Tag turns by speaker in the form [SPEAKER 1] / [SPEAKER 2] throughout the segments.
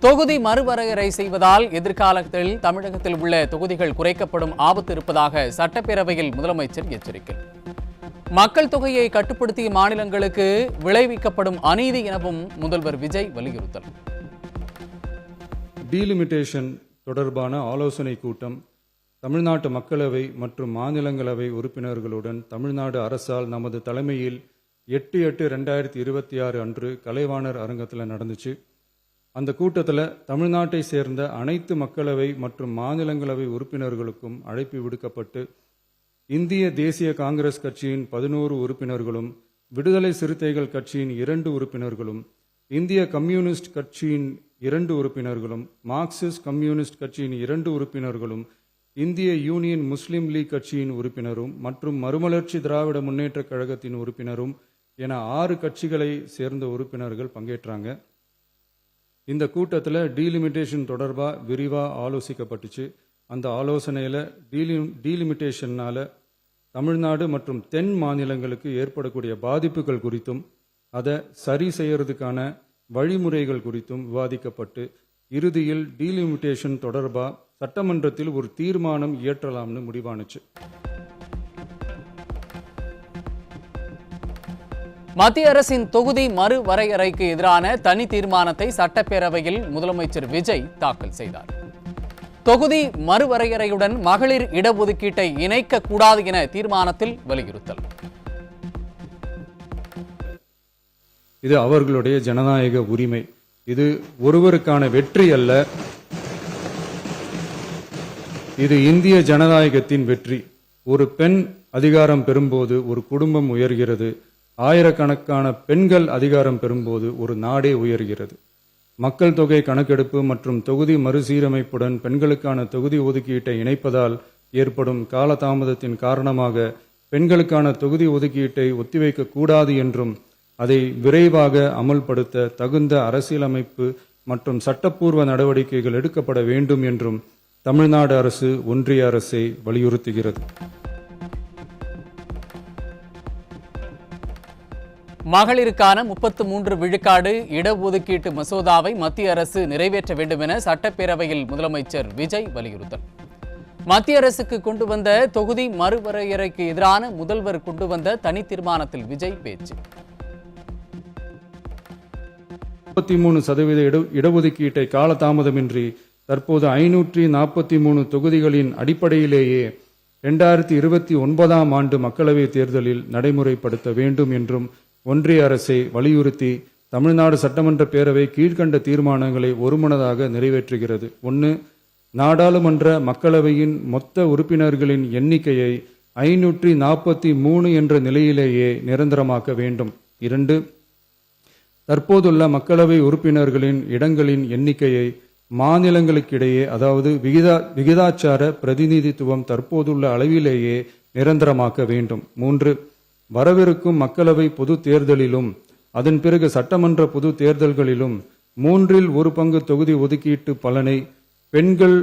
[SPEAKER 1] தொகுதி மறுவரையறை செய்வதால் எதிர்காலத்தில் தமிழகத்தில் உள்ள தொகுதிகள் குறைக்கப்படும் ஆபத்து இருப்பதாக சட்டப்பேரவையில் முதலமைச்சர் எச்சரிக்கை. மக்கள் தொகையை கட்டுப்படுத்திய மாநிலங்களுக்கு விளைவிக்கப்படும் அநீதி எனவும் முதல்வர் விஜய் வலியுறுத்தல்.
[SPEAKER 2] டீலிமிட்டேஷன் தொடர்பான ஆலோசனை கூட்டம் தமிழ்நாட்டு மக்களவை மற்றும் மாநிலங்களவை உறுப்பினர்களுடன் தமிழ்நாடு அரசால் நமது தலைமையில் 8/8/2026 அன்று கலைவாணர் அரங்கத்தில் நடந்துச்சு. அந்த கூட்டத்தில் தமிழ்நாட்டை சேர்ந்த அனைத்து மக்களவை மற்றும் மாநிலங்களவை உறுப்பினர்களுக்கும் அழைப்பு விடுக்கப்பட்டு இந்திய தேசிய காங்கிரஸ் கட்சியின் 11 உறுப்பினர்களும், விடுதலை சிறுத்தைகள் கட்சியின் 2 உறுப்பினர்களும், இந்திய கம்யூனிஸ்ட் கட்சியின் 2 உறுப்பினர்களும், மார்க்சிஸ்ட் கம்யூனிஸ்ட் கட்சியின் 2 உறுப்பினர்களும், இந்திய யூனியன் முஸ்லீம் லீக் கட்சியின் உறுப்பினரும் மற்றும் மறுமலர்ச்சி திராவிட முன்னேற்ற கழகத்தின் உறுப்பினரும் என 6 கட்சிகளை சேர்ந்த உறுப்பினர்கள் பங்கேற்றாங்க. இந்த கூட்டத்தில் டீலிமிட்டேஷன் தொடர்பாக விரிவாக ஆலோசிக்கப்பட்டுச்சு. அந்த ஆலோசனையில் டீலிமிட்டேஷனால் தமிழ்நாடு மற்றும் தென் மாநிலங்களுக்கு ஏற்படக்கூடிய பாதிப்புகள் குறித்தும் அதை சரி செய்யறதுக்கான வழிமுறைகள் குறித்தும் விவாதிக்கப்பட்டு இறுதியில் டீலிமிட்டேஷன் தொடர்பாக சட்டமன்றத்தில் ஒரு தீர்மானம் இயற்றலாம்னு முடிவானுச்சு.
[SPEAKER 1] மத்திய அரசின் தொகுதி மறுவரையறைக்கு எதிரான தனி தீர்மானத்தை சட்டப்பேரவையில் முதலமைச்சர் விஜய் தாக்கல் செய்தார். தொகுதி மறுவரையறையுடன் மகளிர் இடஒதுக்கீட்டை இணைக்க கூடாது என தீர்மானத்தில் வலியுறுத்தல்.
[SPEAKER 2] இது அவர்களுடைய ஜனநாயக உரிமை. இது ஒருவருக்கான வெற்றி அல்ல, இது இந்திய ஜனநாயகத்தின் வெற்றி. ஒரு பெண் அதிகாரம் பெறும்போது ஒரு குடும்பம் உயர்கிறது. ஆயிரக்கணக்கான பெண்கள் அதிகாரம் பெறும்போது ஒரு நாடே உயர்கிறது. மக்கள் தொகை கணக்கெடுப்பு மற்றும் தொகுதி மறுசீரமைப்புடன் பெண்களுக்கான தொகுதி ஒதுக்கீட்டை இணைப்பதால் ஏற்படும் காலதாமதத்தின் காரணமாக பெண்களுக்கான தொகுதி ஒதுக்கீட்டை ஒத்திவைக்க கூடாது என்றும் அதை விரைவாக அமல்படுத்த தகுந்த அரசியலமைப்பு மற்றும் சட்டப்பூர்வ நடவடிக்கைகள் எடுக்கப்பட வேண்டும் என்றும் தமிழ்நாடு அரசு ஒன்றிய அரசை வலியுறுத்துகிறது.
[SPEAKER 1] மகளிருக்கான 33 விழுக்காடு இடஒதுக்கீட்டு மசோதாவை மத்திய அரசு நிறைவேற்ற வேண்டும் என சட்டப்பேரவையில் முதலமைச்சர் விஜய் வலியுறுத்தல். மத்திய அரசுக்கு கொண்டு வந்த தொகுதி மறுவரையறைக்கு எதிரான முதல்வர் கொண்டு வந்த தனி தீர்மானத்தில் விஜய் பேச்சு.
[SPEAKER 2] 33% இடஒதுக்கீட்டை காலதாமதமின்றி தற்போது 543 தொகுதிகளின் அடிப்படையிலேயே 2029ஆம் ஆண்டு மக்களவைத் தேர்தலில் நடைமுறைப்படுத்த வேண்டும் என்றும் ஒன்றிய அரசை வலியுறுத்தி தமிழ்நாடு சட்டமன்ற பேரவை கீழ்கண்ட தீர்மானங்களை ஒருமனதாக நிறைவேற்றுகிறது. 1. நாடாளுமன்ற மக்களவையின் மொத்த உறுப்பினர்களின் எண்ணிக்கையை 543 என்ற நிலையிலேயே நிரந்தரமாக்க வேண்டும். 2. தற்போதுள்ள மக்களவை உறுப்பினர்களின் இடங்களின் எண்ணிக்கையை மாநிலங்களுக்கிடையே, அதாவது விகிதாச்சார பிரதிநிதித்துவம் தற்போதுள்ள அளவிலேயே நிரந்தரமாக்க வேண்டும். 3. வரவிருக்கும் மக்களவை பொது தேர்தலிலும் அதன் பிறகு சட்டமன்ற பொது தேர்தல்களிலும் 1/3 தொகுதி ஒதுக்கீட்டு பலனை பெண்கள்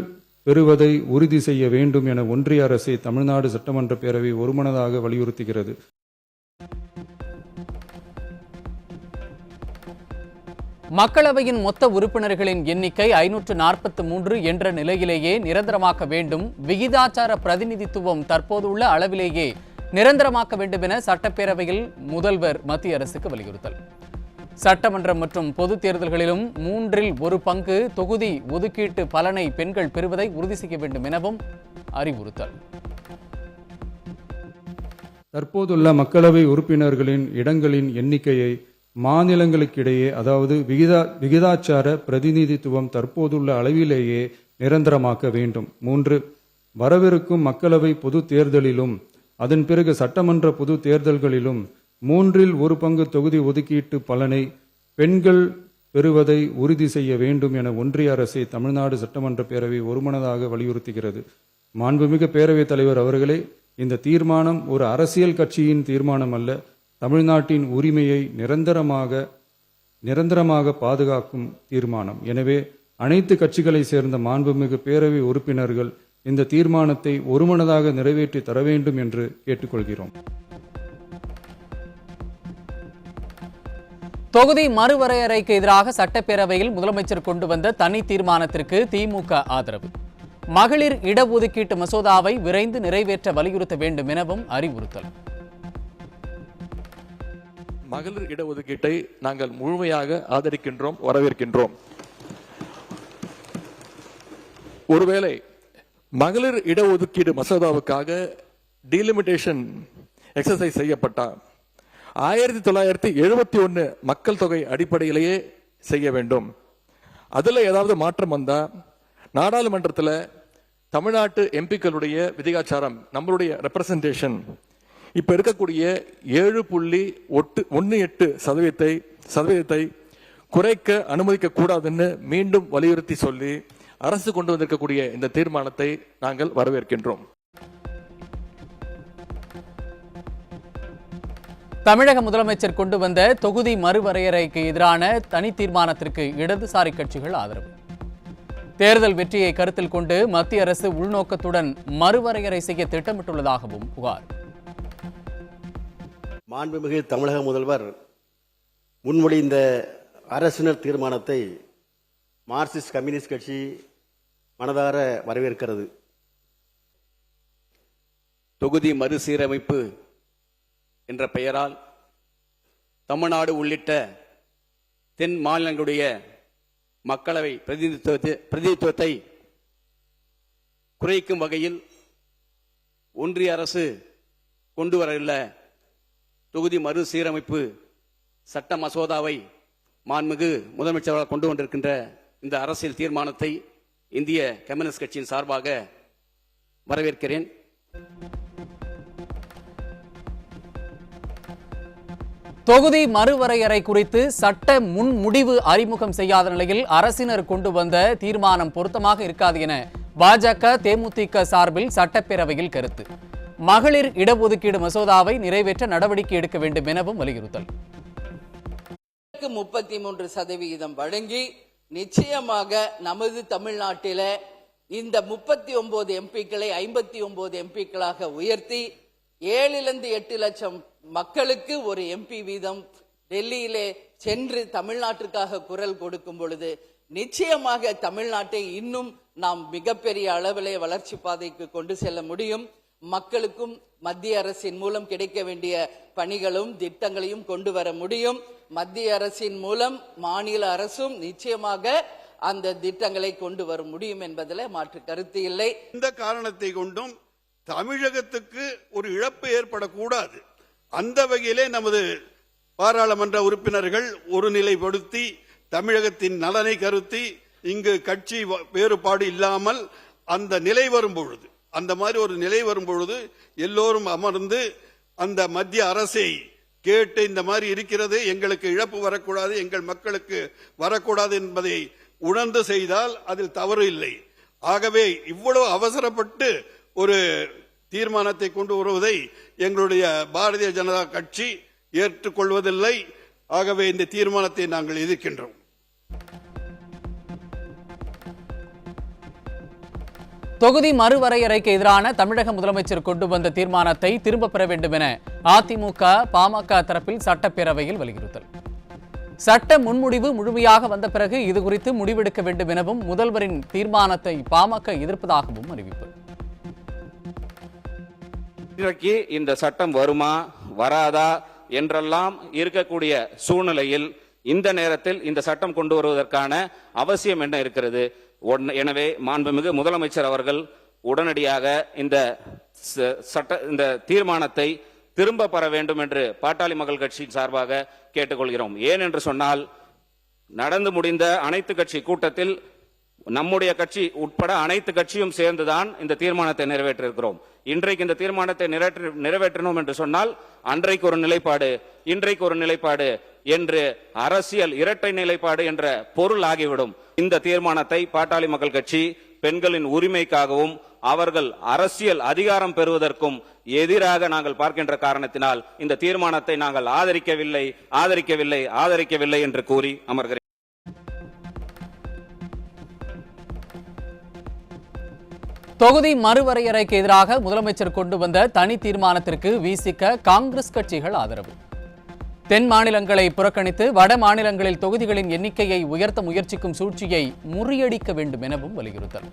[SPEAKER 2] பெறுவதை உறுதி செய்ய வேண்டும் என ஒன்றிய அரசை தமிழ்நாடு சட்டமன்ற பேரவை ஒருமனதாக வலியுறுத்துகிறது.
[SPEAKER 1] மக்களவையின் மொத்த உறுப்பினர்களின் எண்ணிக்கை 543 என்ற நிலையிலேயே நிரந்தரமாக்க வேண்டும். விகிதாச்சார பிரதிநிதித்துவம் தற்போதுள்ள அளவிலேயே நிரந்தரமாக்க வேண்டும் என சட்டப்பேரவையில் முதல்வர் மத்திய அரசுக்கு வலியுறுத்தல். சட்டமன்றம் மற்றும் பொது தேர்தல்களிலும் 1/3 தொகுதி ஒதுக்கீட்டு பலனை பெண்கள் பெறுவதை உறுதி செய்ய வேண்டும் எனவும் அறிவுறுத்தல்.
[SPEAKER 2] தற்போதுள்ள மக்களவை உறுப்பினர்களின் இடங்களின் எண்ணிக்கையை மாநிலங்களுக்கிடையே, அதாவது விகிதாச்சார பிரதிநிதித்துவம் தற்போதுள்ள அளவிலேயே நிரந்தரமாக்க வேண்டும். 3. வரவிருக்கும் மக்களவை பொது தேர்தலிலும் அதன் பிறகு சட்டமன்ற பொது தேர்தல்களிலும் 1/3 தொகுதி ஒதுக்கீட்டு பலனை பெண்கள் பெறுவதை உறுதி செய்ய வேண்டும் என ஒன்றிய அரசை தமிழ்நாடு சட்டமன்ற பேரவை ஒருமனதாக வலியுறுத்துகிறது. மாண்புமிகு பேரவைத் தலைவர் அவர்களே, இந்த தீர்மானம் ஒரு அரசியல் கட்சியின் தீர்மானம் அல்ல, தமிழ்நாட்டின் உரிமையை நிரந்தரமாக பாதுகாக்கும் தீர்மானம். எனவே அனைத்து கட்சிகளை சேர்ந்த மாண்புமிகு பேரவை உறுப்பினர்கள் இந்த தீர்மானத்தை ஒருமனதாக நிறைவேற்றி தர வேண்டும் என்று கேட்டுக்கொள்கிறோம்.
[SPEAKER 1] தொகுதி மறுவரையறைக்கு எதிராக சட்டப்பேரவையில் முதலமைச்சர் கொண்டு வந்த தனி தீர்மானத்திற்கு திமுக ஆதரவு. மகளிர் இடஒதுக்கீட்டு மசோதாவை விரைந்து நிறைவேற்ற வலியுறுத்த வேண்டும் எனவும் அறிவுறுத்தல்.
[SPEAKER 3] மகளிர் இடஒதுக்கீட்டை நாங்கள் முழுமையாக ஆதரிக்கின்றோம், வரவேற்கின்றோம். ஒருவேளை மகளிர் இடஒதுக்கீடு மசோதாவுக்காக டீலிமிட்டேஷன் எக்ஸசைஸ் செய்யப்பட்டால் 1971 மக்கள் தொகை அடிப்படையிலேயே செய்ய வேண்டும். அதில் ஏதாவது மாற்றம் வந்தா நாடாளுமன்றத்தில் தமிழ்நாட்டு எம்பிக்களுடைய விதிகாச்சாரம், நம்மளுடைய ரெப்ரசன்டேஷன் இப்ப இருக்கக்கூடிய 7.18 சதவீதத்தை குறைக்க அனுமதிக்க கூடாதுன்னு மீண்டும் வலியுறுத்தி சொல்லி அரசு கொண்டு வந்திருக்கக்கூடிய இந்த தீர்மானத்தை நாங்கள் வரவேற்கின்றோம்.
[SPEAKER 1] தமிழக முதலமைச்சர் கொண்டு வந்த தொகுதி மறுவரையறைக்கு எதிரான தனி தீர்மானத்திற்கு இடதுசாரி கட்சிகள் ஆதரவு. தேர்தல் வெற்றியை கருத்தில் கொண்டு மத்திய அரசு உள்நோக்கத்துடன் மறுவரையறை செய்ய திட்டமிட்டுள்ளதாகவும் புகார்.
[SPEAKER 4] மாண்புமிகு தமிழக முதல்வர் முன்மொழிந்த அரசினர் தீர்மானத்தை மார்க்சிஸ்ட் கம்யூனிஸ்ட் கட்சி மனதார வரவேற்கிறது.
[SPEAKER 5] தொகுதி மறுசீரமைப்பு என்ற பெயரால் தமிழ்நாடு உள்ளிட்ட தென் மாநிலங்களுடைய மக்களவை பிரதிநிதித்துவத்தை குறைக்கும் வகையில் ஒன்றிய அரசு கொண்டு வரவுள்ள தொகுதி மறுசீரமைப்பு சட்ட மசோதாவை மாண்புமிகு முதலமைச்சர் கொண்டு வந்திருக்கின்ற இந்த அரசியல் தீர்மானத்தை இந்திய கம்யூனிஸ்ட் கட்சியின் சார்பாக வரவேற்கிறேன்.
[SPEAKER 1] தொகுதி மறுவரையறை குறித்து சட்ட முன்முடிவு அறிமுகம் செய்யாத நிலையில் அரசினர் கொண்டு வந்த தீர்மானம் பொருத்தமாக இருக்காது என பாஜக தேமுதிக சார்பில் சட்டப்பேரவையில் கருத்து. மகளிர் இடஒதுக்கீடு மசோதாவை நிறைவேற்ற நடவடிக்கை எடுக்க வேண்டும் எனவும் வலியுறுத்தல்.
[SPEAKER 6] 33% வழங்கி நிச்சயமாக நமது தமிழ்நாட்டில இந்த 39 எம்பிக்களை 59 எம்பிக்களாக உயர்த்தி 7-8 லட்சம் மக்களுக்கு ஒரு எம்பி வீதம் டெல்லியிலே சென்று தமிழ்நாட்டிற்காக குரல் கொடுக்கும் பொழுது நிச்சயமாக தமிழ்நாட்டை இன்னும் நாம் மிகப்பெரிய அளவிலே வளர்ச்சி பாதைக்கு கொண்டு செல்ல முடியும். மக்களுக்கும் மத்திய அரசின் மூலம் கிடைக்க வேண்டிய பணிகளும் திட்டங்களையும் கொண்டு வர முடியும். மத்திய அரசின் மூலம் மாநில அரசும் நிச்சயமாக அந்த திட்டங்களை கொண்டு வர முடியும் என்பதில் மாற்று கருத்து இல்லை.
[SPEAKER 7] இந்த காரணத்தை கொண்டும் தமிழகத்துக்கு ஒரு இழப்பு ஏற்படக்கூடாது. அந்த வகையிலே நமது பாராளுமன்ற உறுப்பினர்கள் ஒரு நிலைப்படுத்தி தமிழகத்தின் நலனை கருத்தி இங்கு கட்சி வேறுபாடு இல்லாமல் அந்த நிலை வரும்பொழுது, அந்த மாதிரி ஒரு நிலை வரும்பொழுது எல்லோரும் அமர்ந்து அந்த மத்திய அரசை கேட்டு இந்த மாதிரி இருக்கிறது, எங்களுக்கு இழப்பு வரக்கூடாது, எங்கள் மக்களுக்கு வரக்கூடாது என்பதை உணர்ந்து செய்தால் அதில் தவறு இல்லை. ஆகவே இவ்வளவு அவசரப்பட்டு ஒரு தீர்மானத்தை கொண்டு வருவதை எங்களுடைய பாரதிய ஜனதா கட்சி ஏற்றுக்கொள்வதில்லை. ஆகவே இந்த தீர்மானத்தை நாங்கள் எதிர்க்கின்றோம்.
[SPEAKER 1] தொகுதி மறுவரையறைக்கு எதிரான தமிழக முதலமைச்சர் கொண்டு வந்த தீர்மானத்தை திரும்ப பெற வேண்டும் என அதிமுக பாமக தரப்பில் சட்டப்பேரவையில் வலியுறுத்தல். சட்ட முன்முடிவு முழுமையாக வந்த பிறகு இதுகுறித்து முடிவெடுக்க வேண்டும் எனவும் முதல்வரின் தீர்மானத்தை பாமக எதிர்ப்பதாகவும் அறிவிப்பு.
[SPEAKER 8] இன்றைக்கு இந்த சட்டம் வருமா வராதா என்றெல்லாம் இருக்கக்கூடிய சூழ்நிலையில் இந்த நேரத்தில் இந்த சட்டம் கொண்டு வருவதற்கான அவசியம் என்ன இருக்கிறது? எனவே மாண்புமிகு முதலமைச்சர் அவர்கள் உடனடியாக இந்த தீர்மானத்தை திரும்ப பெற வேண்டும் என்று பாட்டாளி மக்கள் கட்சியின் சார்பாக கேட்டுக்கொள்கிறோம். ஏன் என்று சொன்னால், நடந்து முடிந்த அனைத்து கட்சி கூட்டத்தில் நம்முடைய கட்சி உட்பட அனைத்து கட்சியும் சேர்ந்துதான் இந்த தீர்மானத்தை நிறைவேற்றிருக்கிறோம். இன்றைக்கு இந்த தீர்மானத்தை நிறைவேற்றணும் என்று சொன்னால் அன்றைக்கு ஒரு நிலைப்பாடு, இன்றைக்கு ஒரு நிலைப்பாடு என்று அரசியல் இரட்டை நிலைப்பாடு என்ற பொருள் ஆகிவிடும். இந்த தீர்மானத்தை பாட்டாளி மக்கள் கட்சி பெண்களின் உரிமைக்காகவும் அவர்கள் அரசியல் அதிகாரம் பெறுவதற்கும் எதிராக நாங்கள் பார்க்கின்ற காரணத்தினால் இந்த தீர்மானத்தை நாங்கள் ஆதரிக்கவில்லை என்று கூறி அமர்கிறேன்.
[SPEAKER 1] தொகுதி மறுவரையறைக்கு எதிராக முதலமைச்சர் கொண்டு வந்த தனி தீர்மானத்திற்கு விசிக காங்கிரஸ் கட்சிகள் ஆதரவு. தென் மாநிலங்களை புறக்கணித்து வட மாநிலங்களில் தொகுதிகளின் எண்ணிக்கையை உயர்த்த முயற்சிக்கும் சூழ்ச்சியை முறியடிக்க வேண்டும் எனவும் வலியுறுத்தல்.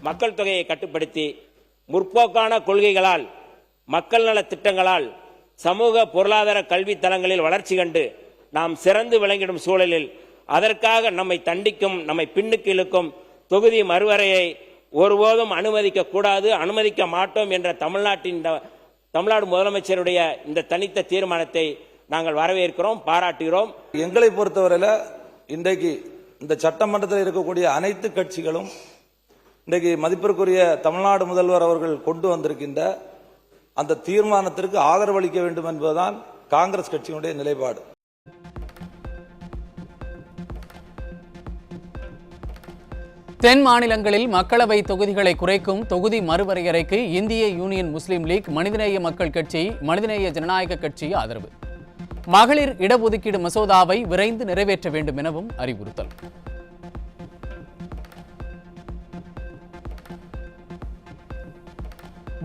[SPEAKER 9] மக்கள் தொகையை கட்டுப்படுத்தி முற்போக்கான கொள்கைகளால் மக்கள் நல திட்டங்களால் சமூக பொருளாதார கல்வி தளங்களில் வளர்ச்சி கண்டு நாம் சிறந்து விளங்கிடும் சூழலில் அதற்காக நம்மை தண்டிக்கும், நம்மை பின்னுக்கு இழுக்கும் தொகுதி மறுவரையை ஒருபோதும் அனுமதிக்க கூடாது, அனுமதிக்க மாட்டோம் என்ற தமிழ்நாடு முதலமைச்சருடைய இந்த தனித்த தீர்மானத்தை நாங்கள் வரவேற்கிறோம், பாராட்டுகிறோம்.
[SPEAKER 10] எங்களை பொறுத்தவரையில் இன்றைக்கு இந்த சட்டமன்றத்தில் இருக்கக்கூடிய அனைத்து கட்சிகளும் இன்றைக்கு மதிப்பிற்குரிய தமிழ்நாடு முதல்வர் அவர்கள் கொண்டு வந்திருக்கின்ற அந்த தீர்மானத்திற்கு ஆதரவளிக்க வேண்டும் என்பதுதான் காங்கிரஸ் கட்சியினுடைய நிலைப்பாடு.
[SPEAKER 1] தென் மாநிலங்களில் மக்களவை தொகுதிகளை குறைக்கும் தொகுதி மறுவரையறைக்கு இந்திய யூனியன் முஸ்லீம் லீக், மனிதநேய மக்கள் கட்சி, மனிதநேய ஜனநாயக கட்சி ஆதரவு. மகளிர் இடஒதுக்கீடு மசோதாவை விரைந்து நிறைவேற்ற வேண்டும் எனவும் அறிவுறுத்தல்.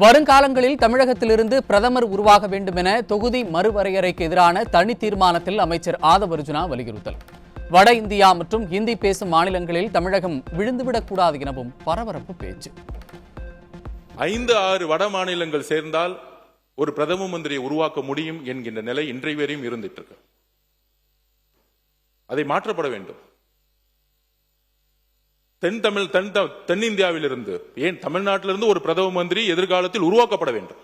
[SPEAKER 1] வருங்காலங்களில் தமிழகத்திலிருந்து பிரதமர் உருவாக வேண்டும் என தொகுதி மறுவரையறைக்கு எதிரான தனி தீர்மானத்தில் அமைச்சர் ஆதவ் அர்ஜுனா வலியுறுத்தல். வட இந்தியா மற்றும் ஹிந்தி பேசும் மாநிலங்களில் தமிழகம் விழுந்துவிடக்கூடாது எனவும் பரபரப்பு பேச்சு.
[SPEAKER 11] 5-6 வட மாநிலங்கள் சேர்ந்தால் ஒரு பிரதம மந்திரியை உருவாக்க முடியும் என்கின்ற நிலை இன்றைய வரையும் இருந்துட்டு இருக்கு. அதை மாற்றப்பட வேண்டும். தென்னிந்தியாவில் இருந்து, ஏன் தமிழ்நாட்டிலிருந்து ஒரு பிரதம மந்திரி எதிர்காலத்தில் உருவாக்கப்பட வேண்டும்.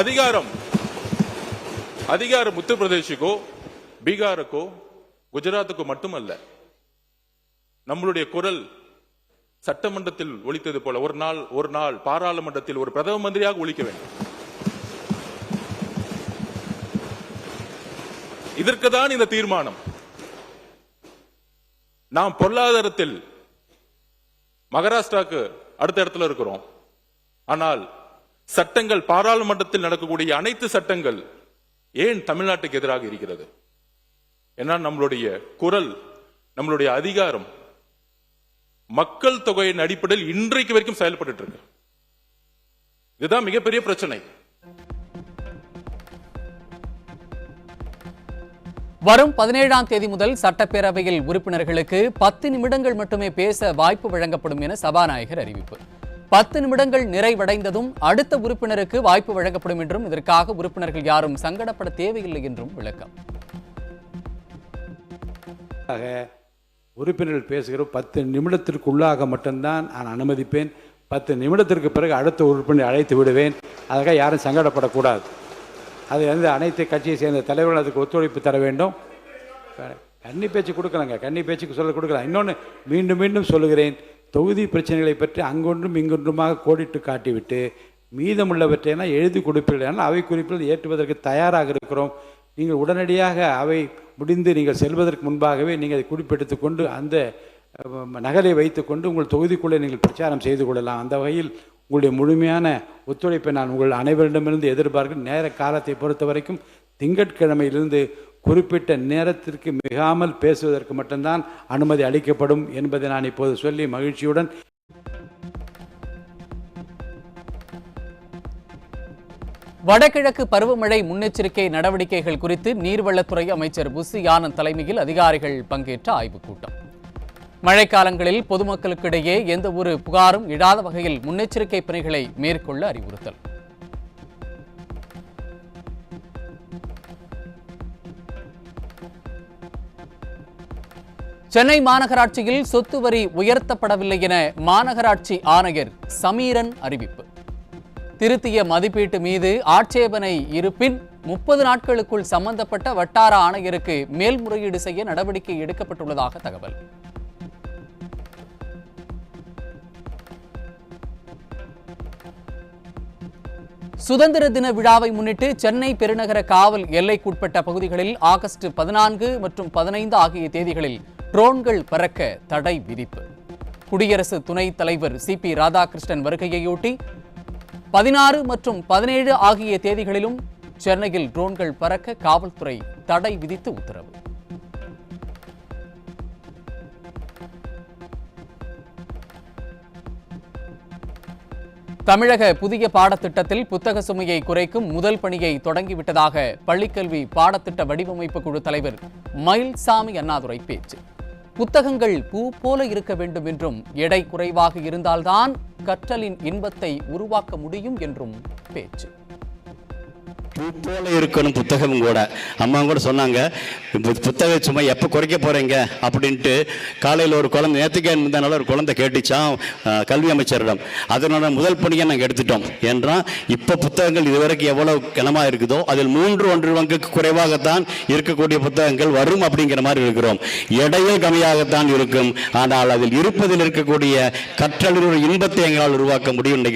[SPEAKER 11] அதிகாரம் உத்தரப்பிரதேசுக்கோ பீகாருக்கோ குஜராத்துக்கோ மட்டுமல்ல. நம்மளுடைய குரல் சட்டமன்றத்தில் ஒலித்தது போல ஒரு நாள் பாராளுமன்றத்தில் ஒரு பிரதம மந்திரியாக ஒலிக்க வேண்டும். இதற்குதான் இந்த தீர்மானம். நாம் பொருளாதாரத்தில் மகாராஷ்டிராவுக்கு அடுத்த இடத்துல இருக்கிறோம். ஆனால் சட்டங்கள், பாராளுமன்றத்தில் நடக்கக்கூடிய அனைத்து சட்டங்கள் ஏன் தமிழ்நாட்டுக்கு எதிராக இருக்கிறது? ஏன்னா நம்மளுடைய குரல், நம்மளுடைய அதிகாரம் மக்கள் தொகையின் அடிப்படையில் இன்றைக்கு வரைக்கும் செயல்பட்டு இருக்கு. இதுதான் மிகப்பெரிய பிரச்சனை.
[SPEAKER 1] வரும் 17ஆம் தேதி முதல் சட்டப்பேரவையில் உறுப்பினர்களுக்கு 10 நிமிடங்கள் மட்டுமே பேச வாய்ப்பு வழங்கப்படும் என சபாநாயகர் அறிவிப்பு. 10 நிமிடங்கள் நிறைவடைந்ததும் அடுத்த உறுப்பினருக்கு வாய்ப்பு வழங்கப்படும் என்றும், இதற்காக உறுப்பினர்கள் யாரும் சங்கடப்பட தேவையில்லை என்றும் விளக்கம்.
[SPEAKER 12] உறுப்பினர்கள் பேசுகிற 10 நிமிடத்திற்குள்ளாக மட்டும்தான் நான் அனுமதிப்பேன். 10 நிமிடத்திற்கு பிறகு அடுத்த உறுப்பினர் அழைத்து விடுவேன். அதுக்காக யாரும் சங்கடப்படக்கூடாது. அது வந்து அனைத்து கட்சியை சேர்ந்த தலைவர்கள் அதுக்கு ஒத்துழைப்பு தர வேண்டும். கன்னி பேச்சு கொடுக்கலாங்க, கன்னி பேச்சுக்கு சொல்ல கொடுக்கலாம். இன்னொன்று மீண்டும் மீண்டும் சொல்லுகிறேன், தொகுதி பிரச்சனைகளை பற்றி அங்கொன்றும் இங்கொன்றுமாக கோடிட்டு காட்டிவிட்டு மீதமுள்ளவற்றையெல்லாம் எழுதி கொடுப்பீர்கள். அவை குறிப்பில் ஏற்றுவதற்கு தயாராக இருக்கிறோம். நீங்கள் உடனடியாக அவை முடிந்து நீங்கள் செல்வதற்கு முன்பாகவே நீங்கள் அதை குறிப்பெடுத்து கொண்டு அந்த நகலை வைத்துக்கொண்டு உங்கள் தொகுதிக்குள்ளே நீங்கள் பிரச்சாரம் செய்து கொள்ளலாம். அந்த வகையில் உங்களுடைய முழுமையான ஒத்துழைப்பை நான் உங்கள் அனைவரிடமிருந்து எதிர்பார்க்கிறேன். நேர காலத்தை பொறுத்த வரைக்கும் திங்கட்கிழமையிலிருந்து குறிப்பிட்ட நேரத்திற்கு மிகாமல் பேசுவதற்கு மட்டும்தான் அனுமதி அளிக்கப்படும் என்பதை நான் இப்போது சொல்லி மகிழ்ச்சியுடன்
[SPEAKER 1] வடகிழக்கு பருவமழை முன்னெச்சரிக்கை நடவடிக்கைகள் குறித்து நீர்வளத்துறை அமைச்சர் புஸ்ஸி ஆனந்த் தலைமையில் அதிகாரிகள் பங்கேற்ற ஆய்வுக் கூட்டம். மழைக்காலங்களில் பொதுமக்களுக்கிடையே எந்த ஒரு புகாரும் இடாத வகையில் முன்னெச்சரிக்கை பணிகளை மேற்கொள்ள அறிவுறுத்தல். சென்னை மாநகராட்சியில் சொத்து வரி உயர்த்தப்படவில்லை என மாநகராட்சி ஆணையர் சமீரன் அறிவிப்பு. திருத்திய மதிப்பீட்டு மீது ஆட்சேபனை இருப்பின் 30 நாட்களுக்குள் சம்பந்தப்பட்ட வட்டார ஆணையருக்கு மேல்முறையீடு செய்ய நடவடிக்கை எடுக்கப்பட்டுள்ளதாக தகவல். சுதந்திர தின விழாவை முன்னிட்டு சென்னை பெருநகர காவல் எல்லைக்குட்பட்ட பகுதிகளில் ஆகஸ்ட் 14 மற்றும் 15 ஆகிய தேதிகளில் ட்ரோன்கள் பறக்க தடை விதிப்பு. குடியரசு துணைத் தலைவர் CP ராதாகிருஷ்ணன் வருகையையொட்டி 16 மற்றும் 17 ஆகிய தேதிகளிலும் சென்னையில் ட்ரோன்கள் பறக்க காவல்துறை தடை விதித்து உத்தரவு. தமிழக புதிய பாடத்திட்டத்தில் புத்தக சுமையை குறைக்கும் முதல் பணியை தொடங்கிவிட்டதாக பள்ளிக்கல்வி பாடத்திட்ட வடிவமைப்பு குழு தலைவர் மயில்சாமி அண்ணாதுரை பேச்சு. புத்தகங்கள் பூ போல இருக்க வேண்டும் என்றும் எடை குறைவாக இருந்தால்தான் கற்றலின் இன்பத்தை உருவாக்க முடியும் என்றும் பேச்சு.
[SPEAKER 13] பூ போல இருக்கணும் புத்தகம் கூட. அம்மா கூட சொன்னாங்க, புத்தக சும்மா எப்போ குறைக்க போறீங்க அப்படின்ட்டு. காலையில் ஒரு குழந்தை, நேற்றுக்கே இருந்தனால ஒரு குழந்தை கேட்டுச்சான் கல்வி அமைச்சரிடம். அதனோட முதல் பணியை நாங்கள் எடுத்துட்டோம் என்றால், இப்போ புத்தகங்கள் இதுவரைக்கும் எவ்வளவு கனமாக இருக்குதோ அதில் 3.1 பங்குக்கு குறைவாகத்தான் இருக்கக்கூடிய புத்தகங்கள் வரும் அப்படிங்கிற மாதிரி இருக்கிறோம். எடையில் கம்மியாகத்தான் இருக்கும், ஆனால் அதில் இருப்பதில் இருக்கக்கூடிய கற்றலின் இன்பத்தை எங்களால் உருவாக்க முடியும்.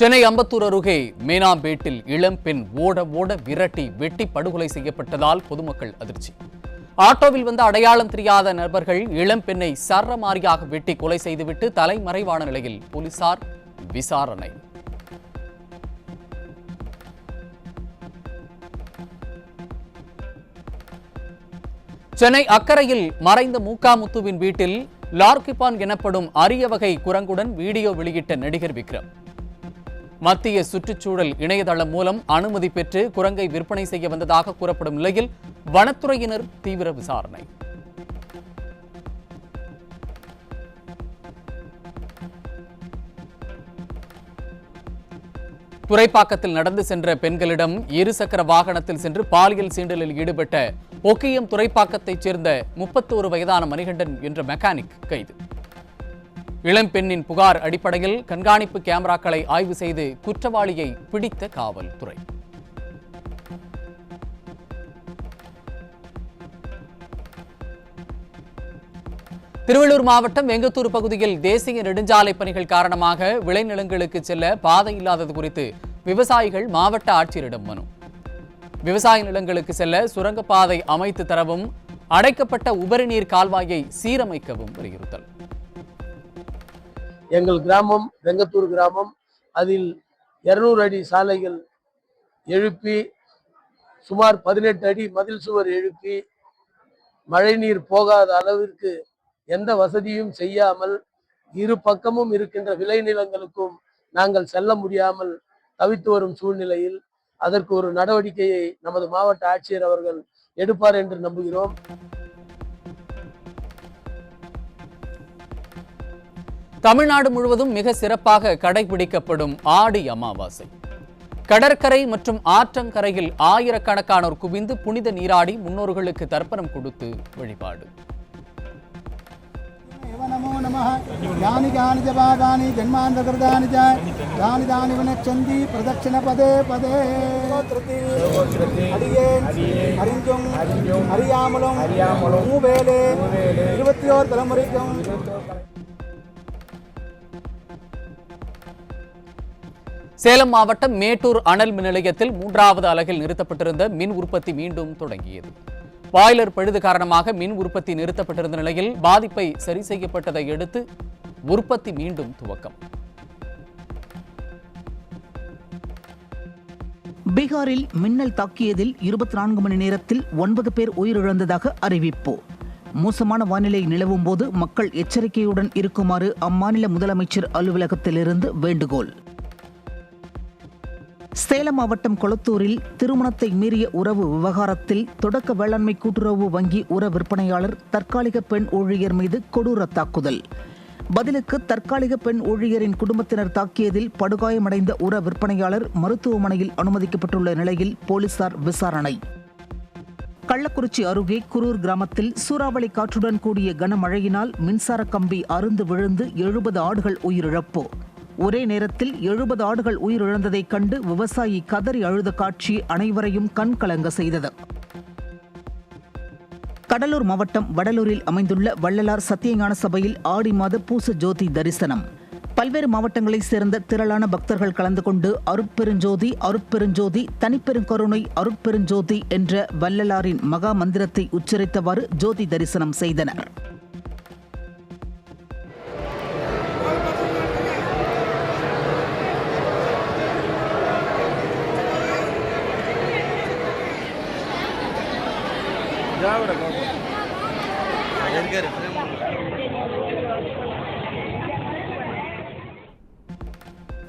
[SPEAKER 1] சென்னை அம்பத்தூர் அருகே மேனாம்பேட்டில் இளம்பெண் ஓட விரட்டி வெட்டி படுகொலை செய்யப்பட்டதால் பொதுமக்கள் அதிர்ச்சி. ஆட்டோவில் வந்த அடையாளம் தெரியாத நபர்கள் இளம்பெண்ணை சரமாரியாக வெட்டி கொலை செய்துவிட்டு தலைமறைவான நிலையில் போலீசார் விசாரணை. சென்னை அக்கரையில் மறைந்த முத்துவின் வீட்டில் லார்கிபான் எனப்படும் அரிய வகை குரங்குடன் வீடியோ வெளியிட்ட நடிகர் விக்ரம். மத்திய சுற்றுச்சூழல் இணையதளம் மூலம் அனுமதி பெற்று குரங்கை விற்பனை செய்ய வந்ததாக கூறப்படும் நிலையில் வனத்துறையினர் தீவிர விசாரணை. துறைப்பாக்கத்தில் நடந்து சென்ற பெண்களிடம் இருசக்கர வாகனத்தில் சென்று பாலியல் சீண்டலில் ஈடுபட்ட ஒக்கியம் துறைப்பாக்கத்தைச் சேர்ந்த 31 வயதான மணிகண்டன் என்ற மெக்கானிக் கைது. இளம்பெண்ணின் புகார் அடிப்படையில் கண்காணிப்பு கேமராக்களை ஆய்வு செய்து குற்றவாளியை பிடித்த காவல்துறை. திருவள்ளூர் மாவட்டம் வெங்கத்தூர் பகுதியில் தேசிய நெடுஞ்சாலை பணிகள் காரணமாக விளைநிலங்களுக்கு செல்ல பாதை இல்லாதது குறித்து விவசாயிகள் மாவட்ட ஆட்சியரிடம் மனு. விவசாய நிலங்களுக்கு செல்ல சுரங்கப்பாதை அமைத்து தரவும், அடைக்கப்பட்ட உபரி நீர் கால்வாயை சீரமைக்கவும் வலியுறுத்தல்.
[SPEAKER 14] எங்கள் கிராமம் வெங்கத்தூர் கிராமம், அதில் 200 அடி சாலைகள் எழுப்பி சுமார் 18 அடி மதில் சுவர் எழுப்பி மழைநீர் போகாத அளவிற்கு எந்த வசதியும் செய்யாமல் இரு பக்கமும் இருக்கின்ற விளைநிலங்களுக்கும் நாங்கள் செல்ல முடியாமல் தவித்து வரும் சூழ்நிலையில் அதற்கு ஒரு நடவடிக்கையை நமது மாவட்ட ஆட்சியர் அவர்கள் எடுப்பார் என்று நம்புகிறோம்.
[SPEAKER 1] தமிழ்நாடு முழுவதும் மிக சிறப்பாக கடைபிடிக்கப்படும் ஆடி அமாவாசை. கடற்கரை மற்றும் ஆற்றங்கரையில் ஆயிரக்கணக்கானோர் குவிந்து புனித நீராடி முன்னோர்களுக்கு தர்ப்பணம் கொடுத்து வழிபாடு.
[SPEAKER 15] नमो नमः यानि यानि च पापानि जन्मान्तकृतानि च यानि तानि विनश्यन्ति प्रदक्षिण पदे पदे அறிஞ்சும் அறியாமலும் மூவேலே 21 தலைமுறைக்கும்.
[SPEAKER 1] சேலம் மாவட்டம் மேட்டூர் அனல் மின் நிலையத்தில் 3வது அலகில் நிறுத்தப்பட்டிருந்த மின் உற்பத்தி மீண்டும் தொடங்கியது. பாய்லர் பழுது காரணமாக மின் உற்பத்தி நிறுத்தப்பட்டிருந்த நிலையில் பாதிப்பை சரி செய்யப்பட்டதை அடுத்து உற்பத்தி மீண்டும் துவக்கம்.
[SPEAKER 16] பீகாரில் மின்னல் தாக்கியதில் 24 மணி நேரத்தில் 9 பேர் உயிரிழந்ததாக அறிவிப்பு. மோசமான வானிலை நிலவும் போது மக்கள் எச்சரிக்கையுடன் இருக்குமாறு அம்மாநில முதலமைச்சர் அலுவலகத்திலிருந்து வேண்டுகோள். சேலம் மாவட்டம் கொளத்தூரில் திருமணத்தை மீறிய உறவு விவகாரத்தில் தொடக்க வேளாண்மை கூட்டுறவு வங்கி உர விற்பனையாளர் தற்காலிக பெண் ஊழியர் மீது கொடூர தாக்குதல். பதிலுக்கு தற்காலிக பெண் ஊழியரின் குடும்பத்தினர் தாக்கியதில் படுகாயமடைந்த உர விற்பனையாளர் மருத்துவமனையில் அனுமதிக்கப்பட்டுள்ள நிலையில் போலீசார் விசாரணை. கள்ளக்குறிச்சி அருகே குரூர் கிராமத்தில் சூறாவளி காற்றுடன் கூடிய கனமழையினால் மின்சார கம்பி அறுந்து விழுந்து 70 ஆடுகள் உயிரிழப்பு. ஒரே நேரத்தில் 70 ஆடுகள் உயிரிழந்ததைக் கண்டு விவசாயி கதறி அழுத காட்சி அனைவரையும் கண்கலங்க செய்தது. கடலூர் மாவட்டம் வடலூரில் அமைந்துள்ள வள்ளலார் சத்தியஞான சபையில் ஆடி மாத பூச ஜோதி தரிசனம். பல்வேறு மாவட்டங்களைச் சேர்ந்த திரளான பக்தர்கள் கலந்து கொண்டு அருட்பெருஞ்சோதி அருட்பெருஞ்சோதி தனிப்பெருங்கருணை அருட்பெருஞ்சோதி என்ற வள்ளலாரின் மகா மந்திரத்தை உச்சரித்தவாறு ஜோதி தரிசனம் செய்தனர்.
[SPEAKER 17] இருக்காரு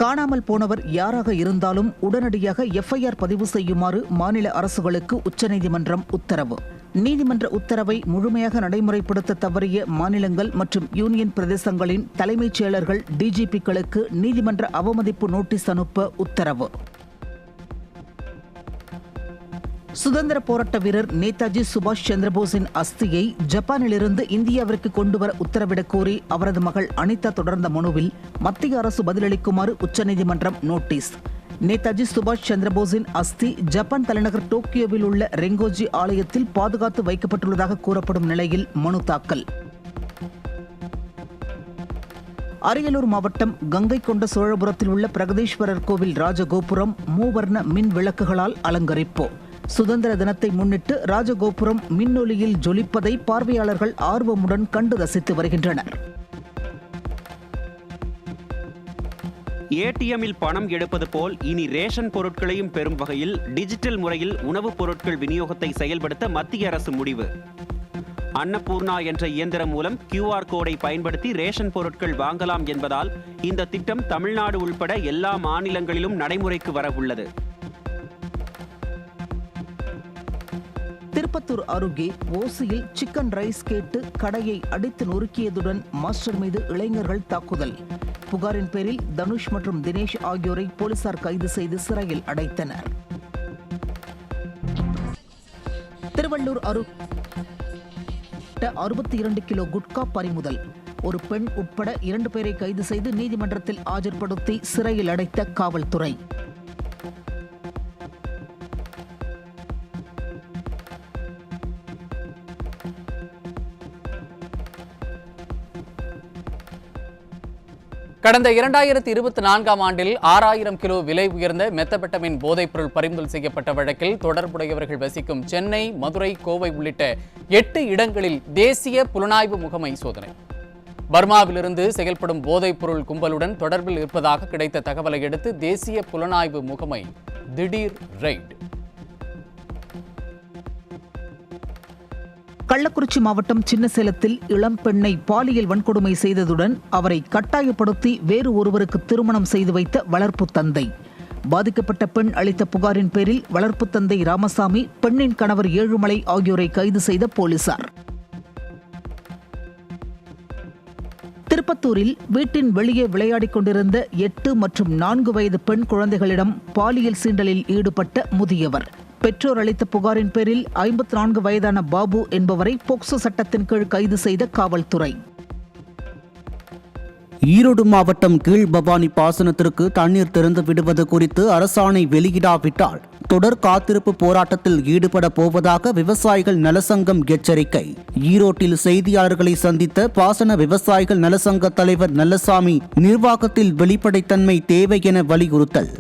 [SPEAKER 16] காணாமல் போனவர் யாராக இருந்தாலும் உடனடியாக எஃப்ஐஆர் பதிவு செய்யுமாறு மாநில அரசுகளுக்கு உச்சநீதிமன்றம் உத்தரவு. நீதிமன்ற உத்தரவை முழுமையாக நடைமுறைப்படுத்த தவறிய மாநிலங்கள் மற்றும் யூனியன் பிரதேசங்களின் தலைமைச் செயலர்கள் டிஜிபிக்களுக்கு நீதிமன்ற அவமதிப்பு நோட்டீஸ் அனுப்ப உத்தரவு. சுதந்திர போராட்ட வீரர் நேதாஜி சுபாஷ் சந்திரபோஸின் அஸ்தியை ஜப்பானிலிருந்து இந்தியாவிற்கு கொண்டுவர உத்தரவிடக் கோரி அவரது மகள் அனிதா தொடர்ந்த மனுவில் மத்திய அரசு பதிலளிக்குமாறு உச்சநீதிமன்றம் நோட்டீஸ். நேதாஜி சுபாஷ் சந்திரபோஸின் அஸ்தி ஜப்பான் தலைநகர் டோக்கியோவில் உள்ள ரெங்கோஜி ஆலயத்தில் பாதுகாத்து வைக்கப்பட்டுள்ளதாக கூறப்படும் நிலையில் மனு தாக்கல். அரியலூர் மாவட்டம் கங்கை கொண்ட சோழபுரத்தில் உள்ள பிரகதீஸ்வரர் கோவில் ராஜகோபுரம் மூவர்ண மின் விளக்குகளால் அலங்கரிப்பு. சுதந்திர தினத்தை முன்னிட்டு ராஜகோபுரம் மின்னொலியில் ஜொலிப்பதை பார்வையாளர்கள் ஆர்வமுடன் கண்டு ரசித்து வருகின்றனர்.
[SPEAKER 17] ஏடிஎம்மில் பணம் எடுப்பது போல் இனி ரேஷன் பொருட்களையும் பெறும் வகையில் டிஜிட்டல் முறையில் உணவுப் பொருட்கள் விநியோகத்தை செயல்படுத்த மத்திய அரசு முடிவு. அன்னபூர்ணா என்ற இயந்திரம் மூலம் QR கோடை பயன்படுத்தி ரேஷன் பொருட்கள் வாங்கலாம் என்பதால் இந்த திட்டம் தமிழ்நாடு உள்பட எல்லா மாநிலங்களிலும் நடைமுறைக்கு வர உள்ளது.
[SPEAKER 16] திருப்பத்தூர் அருகே ஓசியில் சிக்கன் ரைஸ் கேட்டு கடையை அடித்து நொறுக்கியதுடன் மாஸ்டர் மீது இளைஞர்கள் தாக்குதல். புகாரின் பேரில் தனுஷ் மற்றும் தினேஷ் ஆகியோரை போலீசார் கைது செய்து சிறையில் அடைத்தனர். திருவள்ளூர் 62 கிலோ குட்கா பறிமுதல். ஒரு பெண் உட்பட 2 பேரை கைது செய்து நீதிமன்றத்தில் ஆஜர்படுத்தி சிறையில் அடைத்த காவல்துறை.
[SPEAKER 1] கடந்த 2024ஆம் ஆண்டில் 6000 கிலோ விலை உயர்ந்த மெத்தபெட்டமின் போதைப்பொருள் பறிமுதல் செய்யப்பட்ட வழக்கில் தொடர்புடையவர்கள் வசிக்கும் சென்னை, மதுரை, கோவை உள்ளிட்ட 8 இடங்களில் தேசிய புலனாய்வு முகமை சோதனை. பர்மாவிலிருந்து செயல்படும் போதைப்பொருள் கும்பலுடன் தொடர்பில் இருப்பதாக கிடைத்த தகவலை அடுத்து தேசிய புலனாய்வு முகமை திடீர் ரெய்டு.
[SPEAKER 16] கள்ளக்குறிச்சி மாவட்டம் சின்னசேலத்தில் இளம் பெண்ணை பாலியல் வன்கொடுமை செய்ததுடன் அவரை கட்டாயப்படுத்தி வேறு ஒருவருக்கு திருமணம் செய்து வைத்த வளர்ப்பு தந்தை. பாதிக்கப்பட்ட பெண் அளித்த புகாரின் பேரில் வளர்ப்பு தந்தை ராமசாமி, பெண்ணின் கணவர் ஏழுமலை ஆகியோரை கைது செய்த போலீசார். திருப்பத்தூரில் வீட்டின் வெளியே விளையாடிக் கொண்டிருந்த 8 மற்றும் 4 வயது பெண் குழந்தைகளிடம் பாலியல் சீண்டலில் ஈடுபட்ட முதியவர். பெற்றோர் அளித்த புகாரின் பேரில் 54 வயதான பாபு என்பவரை போக்சோ சட்டத்தின் கீழ் கைது செய்த காவல்துறை.
[SPEAKER 18] ஈரோடு மாவட்டம் கீழ்பவானி பாசனத்திற்கு தண்ணீர் திறந்து விடுவது குறித்து அரசாணை வெளியிடாவிட்டால் தொடர் காத்திருப்பு போராட்டத்தில் ஈடுபட போவதாக விவசாயிகள் நலசங்கம் எச்சரிக்கை. ஈரோட்டில் செய்தியாளர்களை சந்தித்த பாசன விவசாயிகள் நலசங்க தலைவர் நல்லசாமி நிர்வாகத்தில் வெளிப்படைத்தன்மை தேவை என வலியுறுத்தல்.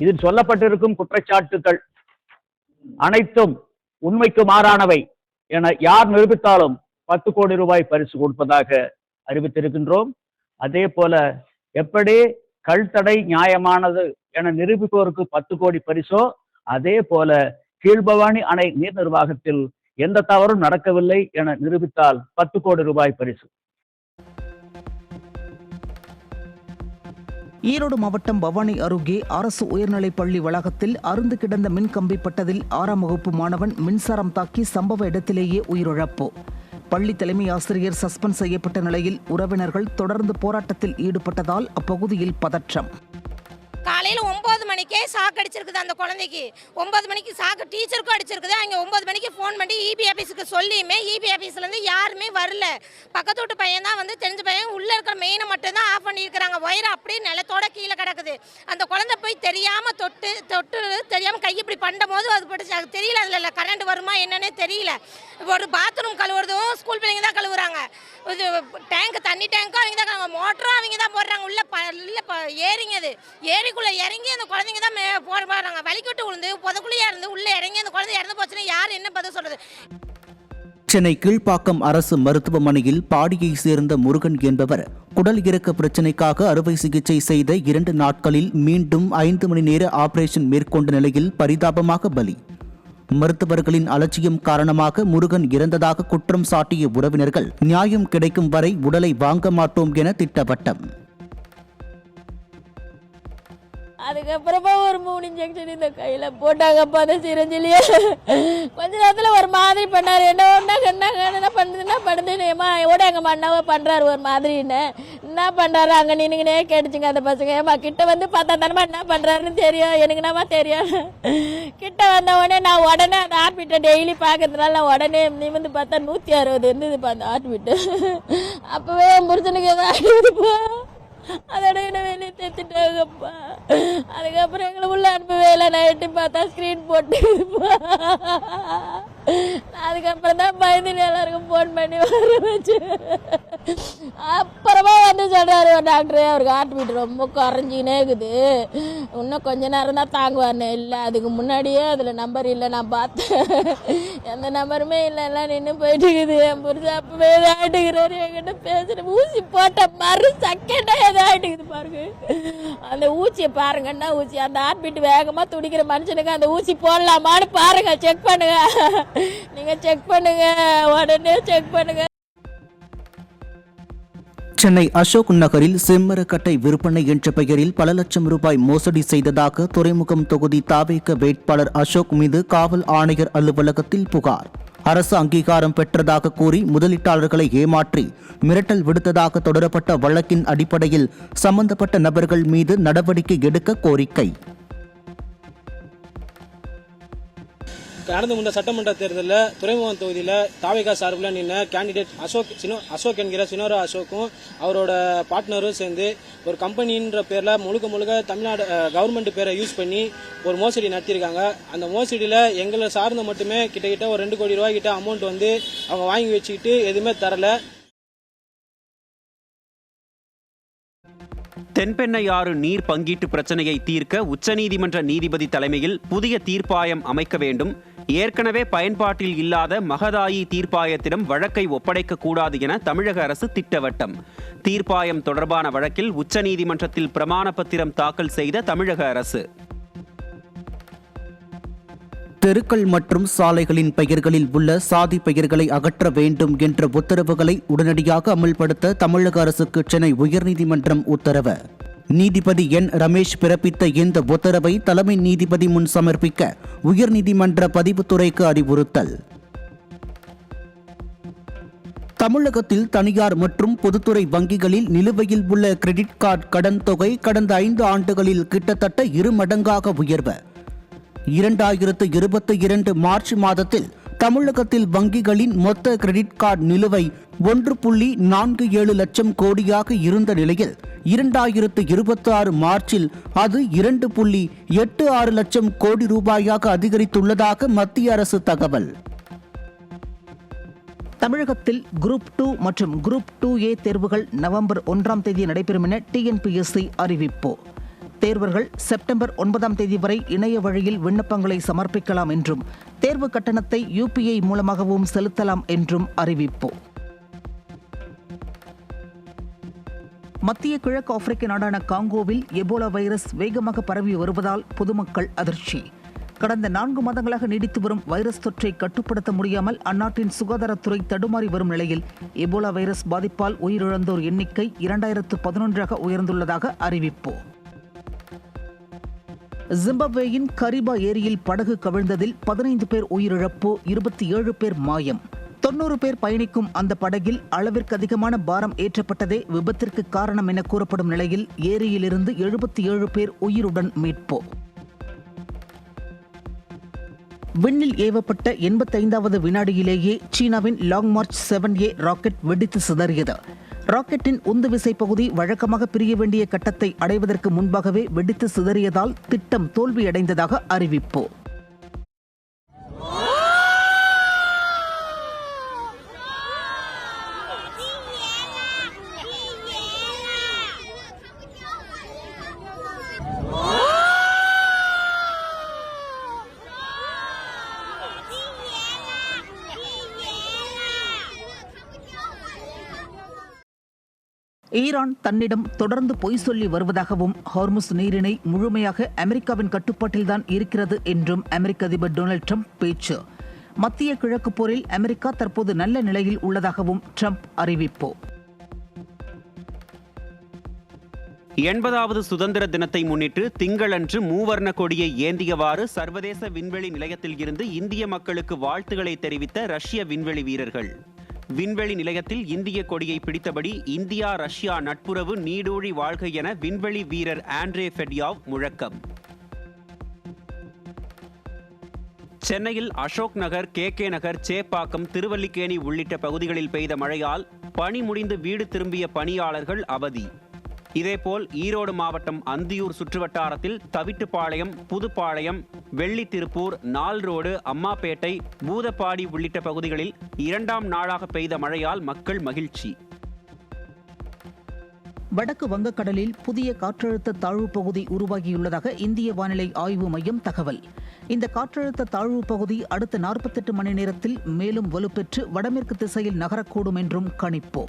[SPEAKER 19] இதில் சொல்லப்பட்டிருக்கும் குற்றச்சாட்டுகள் அனைத்தும் உண்மைக்கு மாறானவை என யார் நிரூபித்தாலும் 10 கோடி ரூபாய் பரிசு கொடுப்பதாக அறிவித்திருக்கின்றோம். அதே போல எப்படி கல்தடை நியாயமானது என நிரூபிப்போருக்கு 10 கோடி பரிசோ, அதே போல கீழ்பவானி அணை நீர் நிர்வாகத்தில் எந்த தவறும் நடக்கவில்லை என நிரூபித்தால் 10 கோடி ரூபாய் பரிசு.
[SPEAKER 16] ஈரோடு மாவட்டம் பவானி அருகே அரசு உயர்நிலைப் பள்ளி வளாகத்தில் அருந்து கிடந்த மின்கம்பி பட்டதில் 6ஆம் வகுப்பு மாணவன் மின்சாரம் தாக்கி சம்பவ இடத்திலேயே உயிரிழப்பு. பள்ளி தலைமை ஆசிரியர் சஸ்பெண்ட் செய்யப்பட்ட நிலையில் உறவினர்கள் தொடர்ந்து போராட்டத்தில் ஈடுபட்டதால் அப்பகுதியில் பதற்றம்.
[SPEAKER 20] காலையில் 9 மணிக்கே சாக்கு அடிச்சிருக்குது அந்த குழந்தைக்கு. 9 மணிக்கு சாக்கு டீச்சருக்கும் அடிச்சிருக்குது. அங்கே 9 மணிக்கு ஃபோன் பண்ணி இபி ஆஃபீஸுக்கு சொல்லியுமே இபி ஆஃபீஸ்லேருந்து யாருமே வரல. பக்கத்து வீட்டு பையன் தான் வந்து தெரிஞ்ச பையன் உள்ளே இருக்கிற மெயினை மட்டும் தான் ஆஃப் பண்ணியிருக்கிறாங்க. ஒயர் அப்படியே நிலத்தோட கீழே கிடக்குது. அந்த குழந்தை போய் தெரியாமல் தொட்டு தெரியாமல் கை இப்படி பண்ணும்போது அது போட்டு அது தெரியல. அதில் இல்லை கரண்ட் வருமா என்னன்னே தெரியல. ஒரு பாத்ரூம் கழுவுறதும் ஸ்கூல் பிள்ளைங்க தான் கழுவுறாங்க. இது டேங்க் தண்ணி டேங்க்கும் அவங்க தான் கழுவுறாங்க. மோட்டரும் அவங்க தான் போடுறாங்க. உள்ள ஏறிங்க அது ஏரிக்குள்ளே இறங்கி அந்த குழந்தைங்க தான் போடுறாங்க. வலிக்கிட்டு விழுந்து புதக்குள்ளையா இருந்து உள்ளே இறங்கி அந்த குழந்தை இறந்து போச்சுன்னா யார் என்ன பதில் சொல்றது?
[SPEAKER 18] சென்னை கீழ்ப்பாக்கம் அரசு மருத்துவமனையில் பாடியை சேர்ந்த முருகன் என்பவர் குடல் இறக்க பிரச்சினைக்காக அறுவை சிகிச்சை செய்த 2 நாட்களில் மீண்டும் 5 மணி நேர ஆபரேஷன் மேற்கொண்ட நிலையில் பரிதாபமாக பலி. மருத்துவர்களின் அலட்சியம் காரணமாக முருகன் இறந்ததாக குற்றம் சாட்டிய உறவினர்கள் நியாயம் கிடைக்கும் வரை உடலை வாங்க மாட்டோம் என திட்டவட்டம்.
[SPEAKER 21] அதுக்கப்புறமா ஒரு 3 இன்ஜெக்ஷன் இந்த கையில் போட்டாங்கப்பா அந்த சிரஞ்சிலேயே. கொஞ்ச நேரத்தில் ஒரு மாதிரி பண்ணார். என்ன பண்ணுதுன்னு ஏமா ஓட எங்கள் அண்ணாவை பண்ணுறாரு ஒரு மாதிரின்னு. என்ன பண்ணுறாரு அங்கே நின்றுங்கன்னே கேட்டுச்சுங்க அந்த பசங்க. ஏமா கிட்ட வந்து பார்த்தா தானே என்ன பண்ணுறாருன்னு தெரியும், எனக்கு என்னமா தெரியும். கிட்ட வந்த உடனே நான் உடனே அந்த ஹார்ட்பீட்டை டெய்லி பார்க்கறதுனால நான் உடனே நிமிந்து பார்த்தா 160 இருந்ததுப்பா அந்த ஹார்ட்பீட்டு. அப்போவே புருஷனுக்கு எதாவது ஆகிடுதுப்பா. அதோட என்ன வெளியே தேத்துட்டாங்கப்பா. அதுக்கப்புறம் எங்களை உள்ள அனுப்பவே இல்லை. நான் எட்டி பார்த்தா ஸ்க்ரீன் போட்டுப்பா. அதுக்கப்புறம் தான் பயந்து எல்லாருக்கும் ஃபோன் பண்ணி வர வச்சு அப்புறமா வந்து சொல்கிறாரு டாக்டரு அவருக்கு ஹார்ட் பீட் ரொம்ப குறைஞ்சினே இருக்குது, இன்னும் கொஞ்ச நேரம் தான் தாங்குவார்னு. இல்லை அதுக்கு முன்னாடியே அதில் நம்பர் இல்லை, நான் பார்த்தேன், எந்த நம்பருமே இல்லை, எல்லாம் நின்று போயிட்டு இருக்குது. என் புரிஞ்சு அப்பவே இதாகிட்டுக்கிறாரு. என்கிட்ட பேசுகிற ஊசி போட்ட மறு செகண்டாக எதாகிட்டுக்குது பாருங்க. அந்த ஊசியை பாருங்கன்னா ஊசி அந்த ஹார்ட் பீட் வேகமாக துடிக்கிற மனுஷனுக்கு அந்த ஊசி போடலாமான்னு பாருங்க, செக் பண்ணுங்க. நீங்க செக் பண்ணுங்க, உடனே செக் பண்ணுங்க.
[SPEAKER 18] சென்னை அசோக் நகரில் செம்மரக்கட்டை விற்பனை என்ற பெயரில் பல லட்சம் ரூபாய் மோசடி செய்ததாக துறைமுகம் தொகுதி தாவேக வேட்பாளர் அசோக் மீது காவல் ஆணையர் அலுவலகத்தில் புகார். அரசு அங்கீகாரம் பெற்றதாக கூறி முதலீட்டாளர்களை ஏமாற்றி மிரட்டல் விடுத்ததாக தொடரப்பட்ட வழக்கின் அடிப்படையில் சம்பந்தப்பட்ட நபர்கள் மீது நடவடிக்கை எடுக்க கோரிக்கை.
[SPEAKER 22] கடந்த முந்த சட்டமன்ற தேர்தலில் துறைமுகம் தொகுதியில் தாவேகா சார்பில் நின்ன கேண்டிடேட் அசோக் என்கிற சினோரா அசோக்கும் அவரோட பார்ட்னரும் சேர்ந்து ஒரு கம்பெனின்ற பேரில் முழுக்க தமிழ்நாடு கவர்மெண்ட் பேரை யூஸ் பண்ணி ஒரு மோசடி நடத்தியிருக்காங்க. அந்த மோசடியில் எங்களை சார்ந்த மட்டுமே கிட்டத்தட்ட ஒரு 2 கோடி ரூபாய் கிட்ட அமௌண்ட் வந்து அவங்க வாங்கி வச்சுக்கிட்டு எதுவுமே தரல.
[SPEAKER 17] தென்பெண்ணையாறு நீர் பங்கீட்டு பிரச்சனையை தீர்க்க உச்சநீதிமன்ற நீதிபதி தலைமையில் புதிய தீர்ப்பாயம் அமைக்க வேண்டும். ஏற்கனவே பயன்பாட்டில் இல்லாத மகதாயி தீர்ப்பாயத்திடம் வழக்கை ஒப்படைக்க கூடாது என தமிழக அரசு திட்டவட்டம். தீர்ப்பாயம் தொடர்பான வழக்கில் உச்சநீதிமன்றத்தில் பிரமாண பத்திரம் தாக்கல் செய்த தமிழக அரசு.
[SPEAKER 18] தெருக்கள் மற்றும் சாலைகளின் பெயர்களில் உள்ள சாதி பெயர்களை அகற்ற வேண்டும் என்ற உத்தரவுகளை உடனடியாக அமல்படுத்த தமிழக அரசுக்கு சென்னை உயர்நீதிமன்றம் உத்தரவு. நீதிபதி என் ரமேஷ் பிறப்பித்த இந்த உத்தரவை தலைமை நீதிபதி முன் சமர்ப்பிக்க உயர்நீதிமன்ற பதிவுத்துறைக்கு அறிவுறுத்தல். தமிழகத்தில் தனியார் மற்றும் பொதுத்துறை வங்கிகளில் நிலுவையில் உள்ள கிரெடிட் கார்டு கடன் தொகை கடந்த 5 ஆண்டுகளில் கிட்டத்தட்ட 2 மடங்காக உயர்வு. 2022 மார்ச் மாதத்தில் தமிழகத்தில் வங்கிகளின் மொத்த கிரெடிட் கார்டு நிலுவை 1.47 லட்சம் கோடியாக இருந்த நிலையில் 2026 மார்ச்சில் அது 2.86 லட்சம் கோடி ரூபாயாக அதிகரித்துள்ளதாக மத்திய அரசு தகவல்.
[SPEAKER 16] தமிழகத்தில் குரூப் 2 மற்றும் குரூப் 2A தேர்வுகள் நவம்பர் 1ஆம் தேதி நடைபெறும் என TNPSC அறிவிப்பு. தேர்வர்கள் செப்டம்பர் 9ஆம் தேதி வரை இணைய வழியில் விண்ணப்பங்களை சமர்ப்பிக்கலாம் என்றும் தேர்வு கட்டணத்தை UPI மூலமாகவும் செலுத்தலாம் என்றும் அறிவிப்பு. மத்திய கிழக்கு ஆப்பிரிக்க நாடான காங்கோவில் எபோலா வைரஸ் வேகமாக பரவி வருவதால் பொதுமக்கள் அதிர்ச்சி. கடந்த 4 மாதங்களாக நீடித்து வரும் வைரஸ் தொற்றை கட்டுப்படுத்த முடியாமல் அந்நாட்டின் சுகாதாரத்துறை தடுமாறி வரும் நிலையில் எபோலா வைரஸ் பாதிப்பால் உயிரிழந்தோர் எண்ணிக்கை 2011ஆக உயர்ந்துள்ளதாக அறிவிப்பு. ஜிம்பாப்வேயின் கரிபா ஏரியில் படகு கவிழ்ந்ததில் 15 பேர் உயிரிழப்பு, 27 பேர் மாயம். 90 பேர் பயணிக்கும் அந்த படகில் அளவிற்கு அதிகமான பாரம் ஏற்றப்பட்டதே விபத்திற்கு காரணம் என கூறப்படும் நிலையில் ஏரியிலிருந்து 77 பேர் உயிருடன் மீட்பு. விண்ணில் ஏவப்பட்ட 85வது வினாடியிலேயே சீனாவின் லாங் மார்ச் 7A ராக்கெட் வெடித்து சிதறியது. ராக்கெட்டின் உந்துவிசை பகுதி வழக்கமாக பிரிய வேண்டிய கட்டத்தை அடைவதற்கு முன்பாகவே வெடித்து சிதறியதால் திட்டம் தோல்வியடைந்ததாக அறிவிப்பு. ஈரான் தன்னிடம் தொடர்ந்து பொய் சொல்லி வருவதாகவும் ஹார்முஸ் நீரிணை முழுமையாக அமெரிக்காவின் கட்டுப்பாட்டில்தான் இருக்கிறது என்றும் அமெரிக்க அதிபர் டொனால்டு ட்ரம்ப் பேச்சு. மத்திய கிழக்கு போரில் அமெரிக்கா தற்போது நல்ல நிலையில் உள்ளதாகவும் ட்ரம்ப் அறிவிப்பு.
[SPEAKER 17] 80வது சுதந்திர தினத்தை முன்னிட்டு திங்களன்று மூவர்ண கொடியை ஏந்தியவாறு சர்வதேச விண்வெளி நிலையத்தில் இருந்து இந்திய மக்களுக்கு வாழ்த்துக்களை தெரிவித்த ரஷ்ய விண்வெளி வீரர்கள். விண்வெளி நிலையத்தில் இந்திய கொடியை பிடித்தபடி இந்தியா ரஷ்யா நட்புறவு நீடூழி வாழ்க என விண்வெளி வீரர் ஆண்ட்ரே ஃபெட்யாவ் முழக்கம். சென்னையில் அசோக் நகர், கே நகர், சேப்பாக்கம், திருவல்லிக்கேணி உள்ளிட்ட பகுதிகளில் பெய்த மழையால் பணி முடிந்து வீடு திரும்பிய பணியாளர்கள் அவதி. இதேபோல் ஈரோடு மாவட்டம் அந்தியூர் சுற்றுவட்டாரத்தில் தவிட்டுப்பாளையம், புதுப்பாளையம், வெள்ளித்திருப்பூர், நால் ரோடு, அம்மாப்பேட்டை, பூதப்பாடி உள்ளிட்ட பகுதிகளில் 2ஆம் நாளாக பெய்த மழையால் மக்கள் மகிழ்ச்சி.
[SPEAKER 16] வடக்கு வங்கக்கடலில் புதிய காற்றழுத்த தாழ்வு பகுதி உருவாகியுள்ளதாக இந்திய வானிலை ஆய்வு மையம் தகவல். இந்த காற்றழுத்த தாழ்வு பகுதி அடுத்த 48 மணி நேரத்தில் மேலும் வலுப்பெற்று வடமேற்கு திசையில் நகரக்கூடும் என்றும் கணிப்பு.